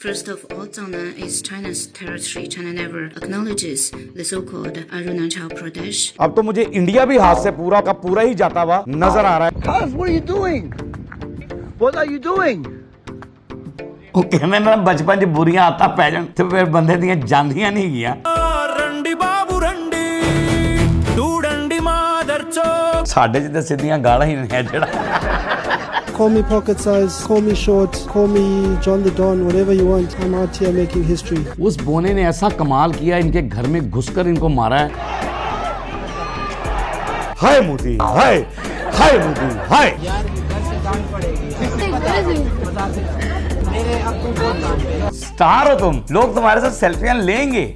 First of all, Zangnan is China's territory. China never acknowledges the so-called Arunachal Pradesh. अब तो मुझे India भी हाथ से पूरा का पूरा ही जाता हुआ नजर आ रहा है। Cuz, what are you doing? What are you doing? ਉਹ ਕਹਿੰਦੇ ਨਾ ਬਚਪਨ 'ਚ ਬੁਰੀਆਂ ਆਦਤਾਂ ਪੈ ਜਾਣ ਤੇ ਫਿਰ ਬੰਦੇ ਦੀਆਂ ਜਾਂਦੀਆਂ ਨਹੀਂ ਗੀਆਂ। ਰੰਡੀ ਬਾਬੂ ਰੰਡੀ ਤੂੰ ਰੰਡੀ ਮਾਦਰ ਚੋ ਸਾਡੇ 'ਚ ਤਾਂ ਸਿੱਧੀਆਂ ਗਾਲਾਂ ਹੀ ਨੇ ਜਿਹੜਾ। Call me pocket size, call me short, call me John the Don, whatever you want. I'm out here making history. उस बोने ने ऐसा कमाल किया, इनके घर में घुसकर इनको मारा है। हाय मोदी, हाय हाय मोदी, हाय। स्टार हो तुम, लोग तुम्हारे साथ सेल्फियां लेंगे।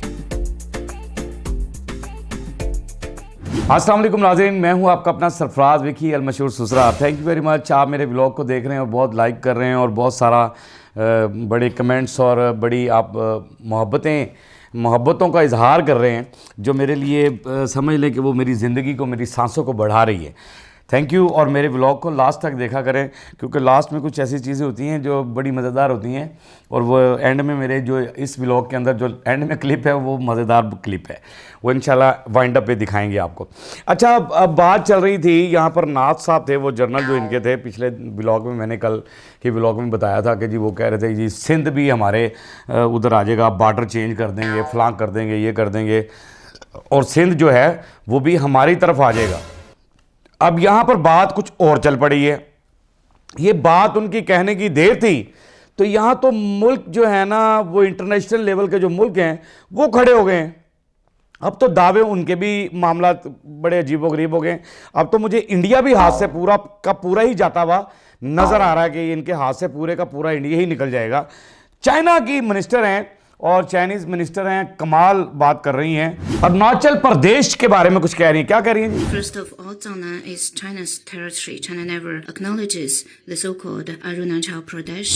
अस्सलाम वालेकुम नाज़रीन, मैं हूं आपका अपना सरफराज विकी अल मशहूर सुसरा। थैंक यू वेरी मच, आप मेरे ब्लॉग को देख रहे हैं और बहुत लाइक कर रहे हैं और बहुत सारा बड़े कमेंट्स और बड़ी आप मोहब्बतों का इजहार कर रहे हैं जो मेरे लिए समझ लें कि वो मेरी ज़िंदगी को, मेरी सांसों को बढ़ा रही है। Thank you. और मेरे व्लॉग को लास्ट तक देखा करें क्योंकि लास्ट में कुछ ऐसी चीज़ें होती हैं जो बड़ी मज़ेदार होती हैं और वो एंड में मेरे जो इस व्लॉग के अंदर जो एंड में क्लिप है वो मज़ेदार क्लिप है, वो इंशाल्लाह वाइंड अप पे दिखाएंगे आपको। अच्छा, अब बात चल रही थी यहाँ पर नाथ साहब थे, वो जर्नल जो इनके थे, पिछले व्लॉग में मैंने कल के व्लॉग में बताया था कि जी वो कह रहे थे जी सिंध भी हमारे उधर आ जाएगा, बॉर्डर चेंज कर देंगे, फलां कर देंगे, ये कर देंगे और सिंध जो है वो भी हमारी तरफ आ जाएगा। अब यहाँ पर बात कुछ और चल पड़ी है। ये बात उनकी कहने की देर थी तो यहाँ तो मुल्क जो है ना, वो इंटरनेशनल लेवल के जो मुल्क हैं वो खड़े हो गए हैं। अब तो दावे उनके भी मामला बड़े अजीबोगरीब हो गए। अब तो मुझे इंडिया भी हाथ से पूरा का पूरा ही जाता हुआ नज़र आ रहा है कि इनके हाथ से पूरे का पूरा इंडिया ही निकल जाएगा। चाइना की मिनिस्टर हैं और चाइनीज़ मिनिस्टर हैं, कमाल बात कर रही हैं। अरुणाचल प्रदेश के बारे में कुछ कह रही हैं। क्या कह रही हैं? First of all, Zangnan is China's territory. China never acknowledges the so-called Arunachal Pradesh.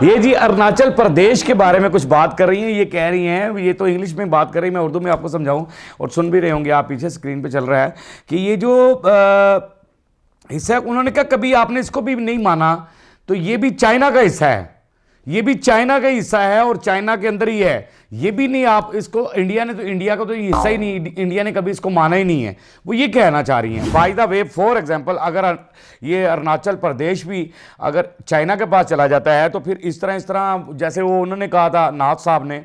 ये जी अरुणाचल प्रदेश के बारे में कुछ बात कर रही हैं। ये कह रही हैं, ये तो इंग्लिश में बात कर रही हैं, मैं उर्दू में आपको समझाऊं और सुन भी रहे होंगे आप, पीछे स्क्रीन पे चल रहा है कि ये जो हिस्सा, उन्होंने कहा कभी आपने इसको भी नहीं माना तो ये भी चाइना का हिस्सा है, ये भी चाइना का हिस्सा है और चाइना के अंदर ही है। ये भी नहीं आप इसको, इंडिया ने तो, इंडिया का तो ये हिस्सा ही नहीं, इंडिया ने कभी इसको माना ही नहीं है, वो ये कहना चाह रही हैं। By the way, for example, अगर ये अरुणाचल प्रदेश भी अगर चाइना के पास चला जाता है तो फिर इस तरह जैसे वो उन्होंने कहा था नाथ साहब ने,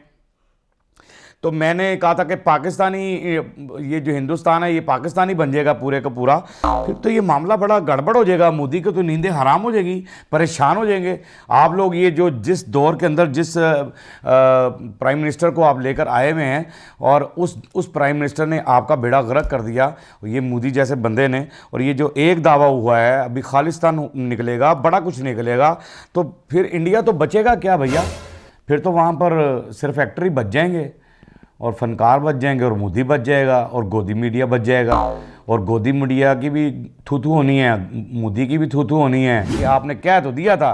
तो मैंने कहा था कि पाकिस्तानी, ये जो हिंदुस्तान है ये पाकिस्तानी बन जाएगा पूरे का पूरा, फिर तो ये मामला बड़ा गड़बड़ हो जाएगा। मोदी को तो नींदें हराम हो जाएगी, परेशान हो जाएंगे आप लोग। ये जो जिस दौर के अंदर जिस प्राइम मिनिस्टर को आप लेकर आए हुए हैं और उस प्राइम मिनिस्टर ने आपका बेड़ा गर्क कर दिया, ये मोदी जैसे बंदे ने, और ये जो एक दावा हुआ है अभी खालिस्तान निकलेगा, बड़ा कुछ निकलेगा, तो फिर इंडिया तो बचेगा क्या भैया? फिर तो वहाँ पर सिर्फ फैक्ट्री बच जाएंगे और फनकार बच जाएंगे और मोदी बच जाएगा और गोदी मीडिया बच जाएगा और गोदी मीडिया की भी थू होनी है, मोदी की भी थू होनी है। कि आपने कह तो दिया था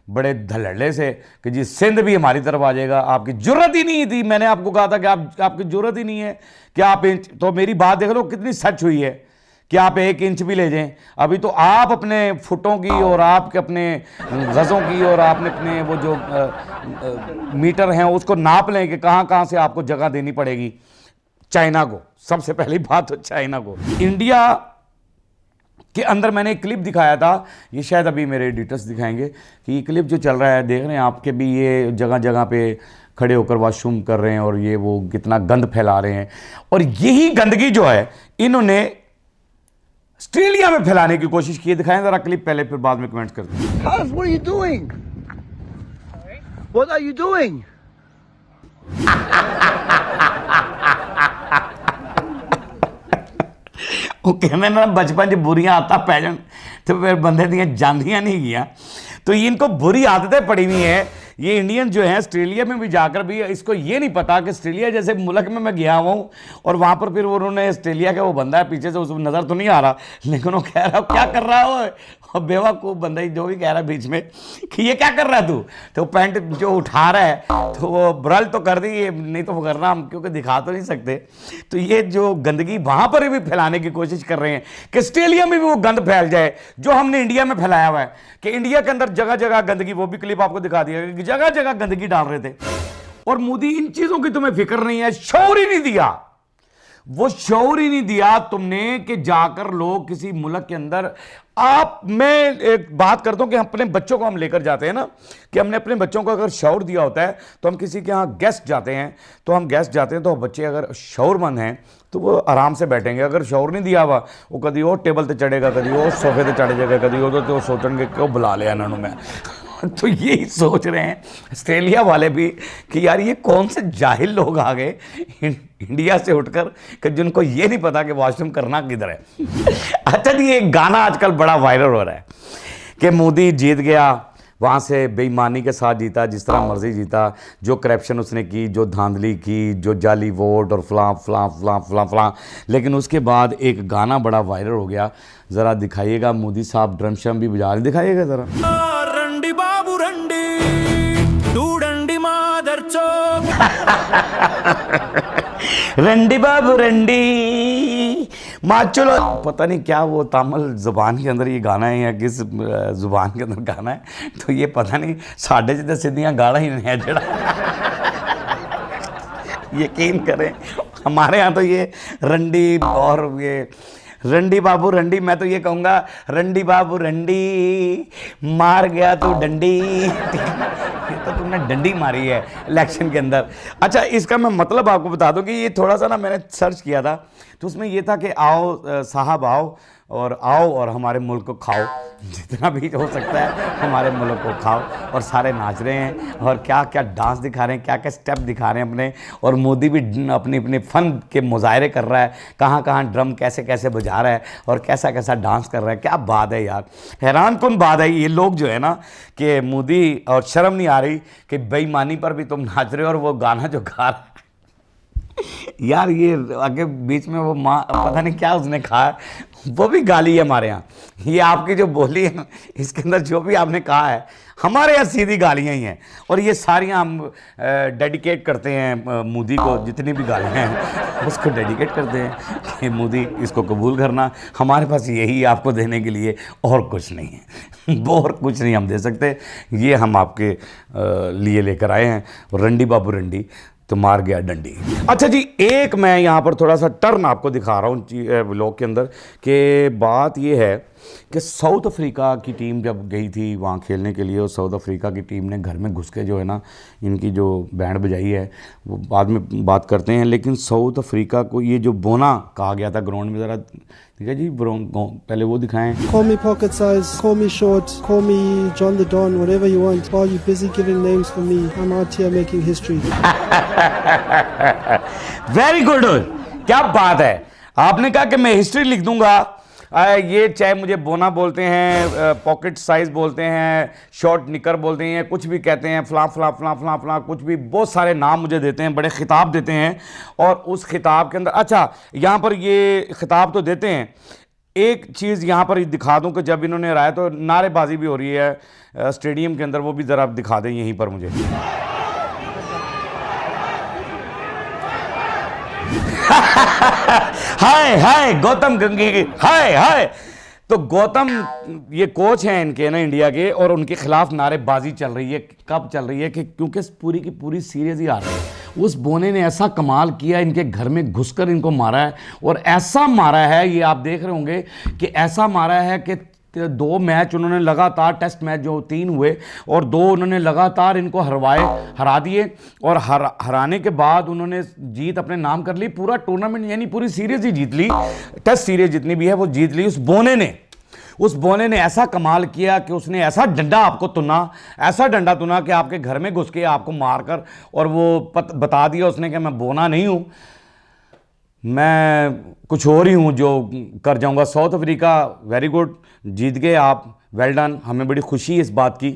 बड़े धड़ल्ले से कि जी सिंध भी हमारी तरफ आ जाएगा, आपकी जरूरत ही नहीं थी। मैंने आपको कहा था कि आपकी जरूरत ही नहीं है कि आप इंच, तो मेरी बात देख लो कितनी सच हुई है कि आप 1 इंच भी ले जाएं। अभी तो आप अपने फुटों की और आपके अपने गज़ों की और आपने अपने वो जो मीटर हैं उसको नाप लें कि कहाँ से आपको जगह देनी पड़ेगी चाइना को। सबसे पहली बात तो चाइना को। इंडिया के अंदर मैंने एक क्लिप दिखाया था, ये शायद अभी मेरे एडिटर्स दिखाएंगे कि ये क्लिप जो चल रहा है, देख रहे हैं आपके भी, ये जगह जगह पे खड़े होकर वॉशरूम कर रहे हैं और ये वो कितना गंद फैला रहे हैं। और यही गंदगी जो है इन्होंने ऑस्ट्रेलिया में फैलाने की कोशिश की है। दिखाएं जरा क्लिप पहले, फिर बाद में कमेंट्स करते हैं। Cuz, what are you doing? What are you doing? ਉਹ ਕਹਿੰਦੇ ਨਾ बचपन 'ਚ बुरियां आदतां पै जान तो फिर बंदे दियां ਜਾਂਦੀਆਂ नहीं गया। तो इनको बुरी आदतें पड़ी हुई हैं। ये इंडियन जो है ऑस्ट्रेलिया में भी जाकर भी इसको ये नहीं पता कि ऑस्ट्रेलिया जैसे मुल्क में मैं गया हुआ हूँ और वहाँ पर फिर उन्होंने ऑस्ट्रेलिया का वो बंदा है पीछे से, उसको नज़र तो नहीं आ रहा लेकिन वो कह रहा क्या कर रहा हो और बेवकूफ़ बंदा ही जो भी कह रहा है बीच में कि ये क्या कर रहा है तू, तो पैंट जो उठा रहा है तो वो ब्रल तो कर दी, नहीं तो वो करना हम क्योंकि दिखा तो नहीं सकते। तो ये जो गंदगी वहाँ पर भी फैलाने की कोशिश कर रहे हैं कि ऑस्ट्रेलिया में भी वो गंद फैल जाए जो हमने इंडिया में फैलाया हुआ है, कि इंडिया के अंदर जगह जगह गंदगी, वो भी क्लिप आपको दिखा दिया कि जगह जगह गंदगी डाल रहे थे। और मोदी इन चीज़ों की तुम्हें फिक्र नहीं है, शौर ही नहीं दिया, वो शौर ही नहीं दिया तुमने कि जाकर लोग किसी मुल्क के अंदर आप, मैं एक बात करता हूं कि अपने बच्चों को हम लेकर जाते हैं ना, कि हमने अपने बच्चों को अगर शौर दिया होता है तो हम किसी के यहाँ गेस्ट जाते हैं, तो बच्चे अगर शौरमंद हैं तो वो आराम से बैठेंगे। अगर शौर नहीं दिया हुआ वो कभी वो टेबल पे चढ़ेगा, कभी वो सोफे पे चढ़ जाएगा, कभी वो तो सोचेंगे क्यों बुला लिया इन्होंने मैं तो यही सोच रहे हैं ऑस्ट्रेलिया वाले भी कि यार ये कौन से जाहिल लोग आ गए इंडिया से उठकर कि जिनको ये नहीं पता कि वॉशरूम करना किधर है। अच्छा जी, एक गाना आजकल बड़ा वायरल हो रहा है कि मोदी जीत गया, वहाँ से बेईमानी के साथ जीता, जिस तरह मर्जी जीता, जो करप्शन उसने की, जो धांधली की, जो जाली वोट और फलां फलां फलां फलां फलां। लेकिन उसके बाद एक गाना बड़ा वायरल हो गया, ज़रा दिखाइएगा मोदी साहब, ड्रम शम भी बजा रहे, दिखाइएगा ज़रा। రండి బాబు రండి చూడండి మాదర్ చోక్ रंडी बाबू रंडी माचुलो, पता नहीं क्या वो तमिल जुबान के अंदर ये गाना है या किस जुबान के अंदर गाना है, तो ये पता नहीं साढ़े जितने सीधियाँ गाना ही नहीं है जड़ा यकीन करें हमारे यहाँ तो ये रंडी और ये रंडी बाबू रंडी, मैं तो ये कहूँगा रंडी बाबू रंडी मार गया तू डंडी ये तो तुमने डंडी मारी है इलेक्शन के अंदर। अच्छा, इसका मैं मतलब आपको बता दूं कि ये थोड़ा सा ना मैंने सर्च किया था तो उसमें ये था कि आओ साहब आओ और हमारे मुल्क को खाओ, जितना भी हो सकता है हमारे मुल्क को खाओ। और सारे नाच रहे हैं और क्या क्या डांस दिखा रहे हैं, क्या क्या स्टेप दिखा रहे हैं अपने, और मोदी भी अपने अपने फ़न के मुजाहरे कर रहा है, कहाँ कहाँ ड्रम कैसे कैसे बजा रहा है और कैसा कैसा डांस कर रहा है। क्या बात है यार, हैरान कुन बात है। ये लोग जो है ना कि मोदी, और शर्म नहीं आ रही कि बेईमानी पर भी तुम नाच रहे हो, और वो गाना जो गा रहा यार, ये आगे बीच में वो माँ पता नहीं क्या उसने खाया, वो भी गाली है हमारे यहाँ। ये आपकी जो बोली है ना, इसके अंदर जो भी आपने कहा है हमारे यहाँ सीधी गालियाँ ही हैं, और ये सारियाँ हम डेडिकेट करते हैं मोदी को, जितनी भी गालियाँ हैं उसको डेडिकेट करते हैं कि मोदी इसको कबूल करना, हमारे पास यही आपको देने के लिए और कुछ नहीं है और कुछ नहीं हम दे सकते, ये हम आपके लिए लेकर आए हैं रंडी बाबू रंडी तो मार गया डंडी। अच्छा जी, एक मैं यहाँ पर थोड़ा सा टर्न आपको दिखा रहा हूँ व्लॉग के अंदर, कि बात ये है कि साउथ अफ्रीका की टीम जब गई थी वहाँ खेलने के लिए, और साउथ अफ्रीका की टीम ने घर में घुस के जो है ना इनकी जो बैंड बजाई है वो बाद में बात करते हैं। लेकिन साउथ अफ्रीका को ये जो बोना कहा गया था ग्राउंड में, ज़रा ठीक है जी, पहले वो दिखाएं। Call me pocket size, call me short, call me John the Don, whatever you want. While you're busy giving names for me, I'm out here making history. Very good, क्या बात है। आपने कहा कि मैं हिस्ट्री लिख दूंगा, ये चाहे मुझे बोना बोलते हैं, पॉकेट साइज बोलते हैं, शॉर्ट निकर बोलते हैं, कुछ भी कहते हैं, फला फला फला फला फला, कुछ भी बहुत सारे नाम मुझे देते हैं, बड़े खिताब देते हैं। और उस खिताब के अंदर, अच्छा यहाँ पर ये खिताब तो देते हैं, एक चीज़ यहाँ पर दिखा दूँ कि जब इन्होंने हराया तो नारेबाजी भी हो रही है स्टेडियम के अंदर, वो भी ज़रा दिखा दें यहीं पर मुझे। हाय हाय गौतम गंभीर, हाय हाय। तो गौतम ये कोच हैं इनके ना इंडिया के, और उनके खिलाफ नारेबाजी चल रही है। कब चल रही है कि क्योंकि पूरी की पूरी सीरीज ही आ रही है। उस बोने ने ऐसा कमाल किया, इनके घर में घुसकर इनको मारा है, और ऐसा मारा है, ये आप देख रहे होंगे कि ऐसा मारा है कि 2 मैच उन्होंने लगातार, टेस्ट मैच जो 3 हुए और 2 उन्होंने लगातार इनको हरा दिए, और हराने के बाद उन्होंने जीत अपने नाम कर ली। पूरा टूर्नामेंट यानी पूरी सीरीज ही जीत ली, टेस्ट सीरीज जितनी भी है वो जीत ली उस बोने ने ऐसा कमाल किया कि उसने ऐसा डंडा आपको तुना, ऐसा डंडा तुना कि आपके घर में घुस के आपको मारकर, और वो बता दिया उसने कि मैं बोना नहीं हूँ, मैं कुछ और ही हूँ जो कर जाऊँगा। साउथ अफ्रीका वेरी गुड, जीत गए आप, वेल डन, हमें बड़ी खुशी है इस बात की।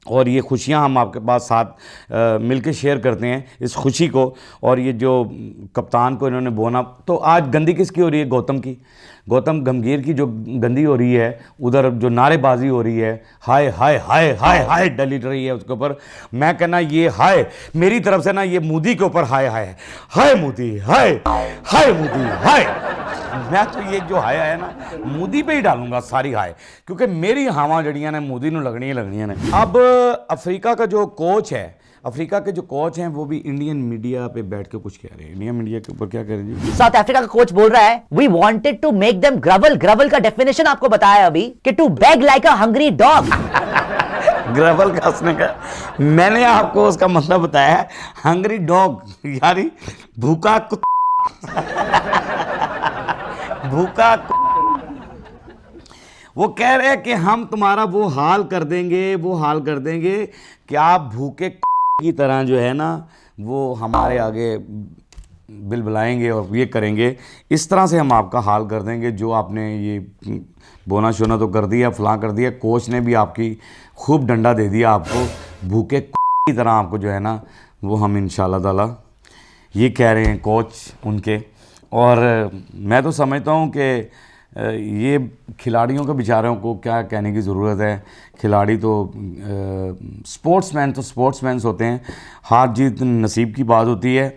और ये खुशियाँ हम आपके पास साथ मिलके शेयर करते हैं इस खुशी को। और ये जो कप्तान को इन्होंने बोना, तो आज गंदी किसकी हो रही है? गौतम की, गौतम गंभीर की जो गंदी हो रही है। उधर जो नारेबाजी हो रही है, हाय हाय हाय हाय हाय डली रही है उसके ऊपर। मैं कहना ये हाय मेरी तरफ से ना, ये मोदी के ऊपर हाय हाय हाय मोदी, हाय हाय मोदी हाय। मैं तो ये जो हाय है ना मोदी पे ही डालूंगा सारी हाय, क्योंकि मेरी हावां जड़ियां ने मोदी नूं लगनियां ने। अब अफ्रीका का जो कोच है, अफ्रीका के जो कोच हैं वो भी इंडियन मीडिया पे बैठ के कुछ कह रहे हैं। इंडियन मीडिया के ऊपर क्या कह रहे हैं जी? साउथ अफ्रीका का कोच बोल रहा है, we wanted to make them grovel. Grovel का डेफिनेशन आपको बताया अभी कि to beg like a hungry dog. Grovel का उसने कहा, मैंने आपको उसका मतलब बताया है हंग्री डॉग, यानी भूखा भूखा। वो कह रहे हैं कि हम तुम्हारा वो हाल कर देंगे, वो हाल कर देंगे कि आप भूखे की तरह जो है ना वो हमारे आगे बिल बुलाएंगे और ये करेंगे, इस तरह से हम आपका हाल कर देंगे। जो आपने ये बोना शोना तो कर दिया, फलां कर दिया, कोच ने भी आपकी खूब डंडा दे दिया आपको, भूखे की तरह आपको जो है ना वो हम इंशाल्लाह ताला, ये कह रहे हैं कोच उनके। और मैं तो समझता हूँ कि ये खिलाड़ियों के बेचारों को क्या कहने की ज़रूरत है। खिलाड़ी तो स्पोर्ट्समैन तो स्पोर्ट्समैन होते हैं, हार जीत नसीब की बात होती है।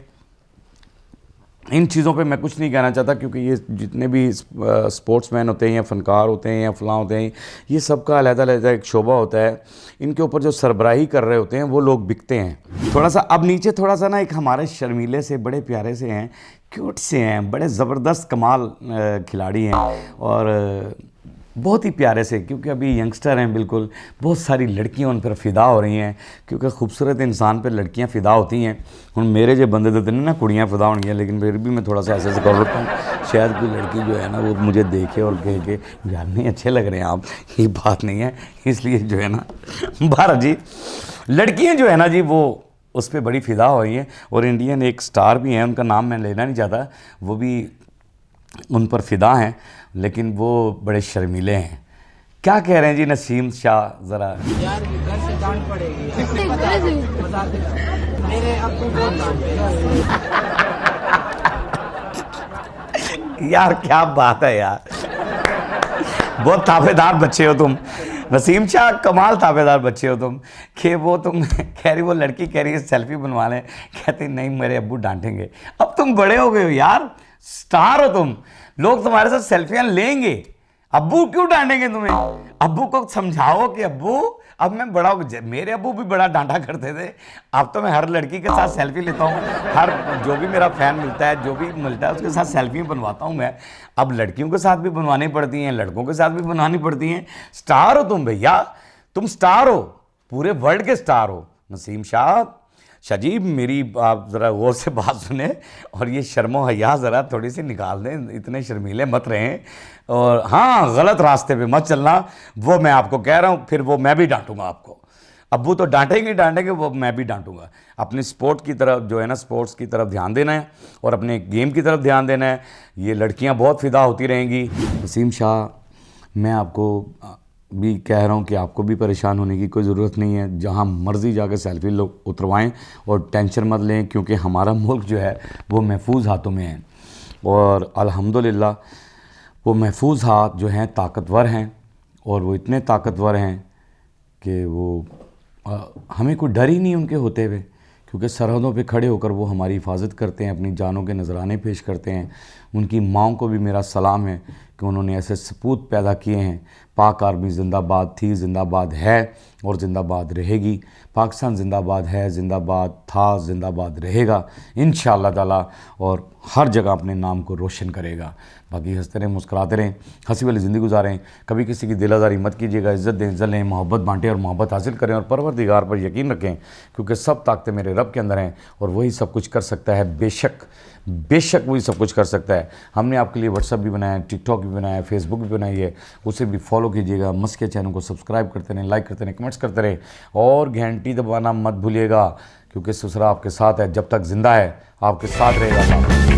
इन चीज़ों पे मैं कुछ नहीं कहना चाहता, क्योंकि ये जितने भी स्पोर्ट्समैन होते हैं या फ़नकार होते हैं या फ़लाँ होते हैं, ये सबका अलग-अलग एक शोबा होता है। इनके ऊपर जो सरबराही कर रहे होते हैं वो लोग बिकते हैं। थोड़ा सा अब नीचे थोड़ा सा ना एक हमारे शर्मीले से, बड़े प्यारे से हैं, क्यूट से हैं, बड़े ज़बरदस्त कमाल खिलाड़ी हैं और बहुत ही प्यारे से, क्योंकि अभी यंगस्टर हैं बिल्कुल। बहुत सारी लड़कियां उन पर फ़िदा हो रही हैं, क्योंकि खूबसूरत इंसान पर लड़कियां फ़िदा होती हैं। हम मेरे जो बंदे तो नहीं ना कुड़ियाँ फ़िदा होंगी, लेकिन फिर भी मैं थोड़ा सा ऐसे कर रखता हूँ, शायद कोई लड़की जो है ना वो मुझे देखे और कहे कि यार नहीं अच्छे लग रहे हैं आप, ये बात नहीं है। इसलिए जो है ना भारत जी लड़कियाँ जो है ना जी वो उस पर बड़ी फ़िदा हो रही हैं। और इंडियन एक स्टार भी हैं, उनका नाम मैं लेना नहीं चाहता, वो भी उन पर फ़िदा हैं, लेकिन वो बड़े शर्मीले हैं। क्या कह रहे हैं जी नसीम शाह ज़रा? यार घर से डांट पड़ेगी मेरे अब्बू बहुत यार क्या बात है यार, बहुत ताबेदार बच्चे हो तुम नसीम शाह, कमाल ताबेदार बच्चे हो तुम। कि वो तुम कह रही, वो लड़की कह रही है सेल्फी बनवा लें, कहते नहीं मेरे अब्बू डांटेंगे। अब तुम बड़े हो गए हो यार, स्टार हो तुम, लोग तुम्हारे साथ सेल्फियां लेंगे, अब्बू क्यों डांटेंगे तुम्हें? अब्बू को समझाओ कि अब्बू अब मैं बड़ा हो, मेरे अब्बू भी बड़ा डांटा करते थे, अब तो मैं हर लड़की के साथ सेल्फी लेता हूँ, हर जो भी मेरा फ़ैन मिलता है, जो भी मिलता है उसके साथ सेल्फी बनवाता हूँ मैं। अब लड़कियों के साथ भी बनवानी पड़ती हैं, लड़कों के साथ भी बनवानी पड़ती हैं। स्टार हो तुम भैया, तुम स्टार हो, पूरे वर्ल्ड के स्टार हो नसीम शाह। शाजीब मेरी आप ज़रा गौर से बात सुने और ये शर्मो हया ज़रा थोड़ी सी निकाल दें, इतने शर्मीले मत रहें। और हाँ, गलत रास्ते पे मत चलना, वो मैं आपको कह रहा हूँ, फिर वो मैं भी डांटूंगा आपको। अब्बू तो डांटेंगे डांटेंगे, वो मैं भी डांटूंगा। अपनी स्पोर्ट की तरफ जो है ना, स्पोर्ट्स की तरफ ध्यान देना है और अपने गेम की तरफ ध्यान देना है। ये लड़कियाँ बहुत फ़िदा होती रहेंगी। नसीम शाह, मैं आपको भी कह रहा हूँ कि आपको भी परेशान होने की कोई ज़रूरत नहीं है। जहाँ मर्ज़ी जाकर सेल्फी लोग उतरवाएं और टेंशन मत लें, क्योंकि हमारा मुल्क जो है वो महफूज हाथों में है। और अल्हम्दुलिल्लाह वो महफूज हाथ जो हैं ताकतवर हैं, और वो इतने ताकतवर हैं कि वो हमें कोई डर ही नहीं उनके होते हुए, क्योंकि सरहदों पे खड़े होकर वो हमारी हिफाजत करते हैं, अपनी जानों के नजराने पेश करते हैं। उनकी माँओं को भी मेरा सलाम है कि उन्होंने ऐसे सपूत पैदा किए हैं। पाक आर्मी जिंदाबाद थी, जिंदाबाद है और ज़िंदाबाद रहेगी। पाकिस्तान जिंदाबाद है, जिंदाबाद था, जिंदाबाद रहेगा इंशाअल्लाह ताला, और हर जगह अपने नाम को रोशन करेगा। बाकी हंसते रहें, मुस्कुराते रहें, हंसी वाली ज़िंदगी गुजारें, कभी किसी की दिलादारी मत कीजिएगा, इज़्ज़त दें, इज़्ज़त लें, मोहब्बत बांटें और मोहब्बत हासिल करें, और परवरदिगार पर यकीन रखें, क्योंकि सब ताकतें मेरे रब के अंदर हैं और वही सब कुछ कर सकता है। बेशक वही सब कुछ कर सकता है। हमने आपके लिए व्हाट्सअप भी बनाया है, टिकटॉक भी बनाया है, फेसबुक भी बनाई है, उसे भी फॉलो कीजिएगा। मस्के चैनल को सब्सक्राइब करते रहें, लाइक करते रहें, कमेंट्स करते रहें और घंटी दबाना मत भूलिएगा, क्योंकि ससुरा आपके साथ है, जब तक ज़िंदा है आपके साथ रहेगा।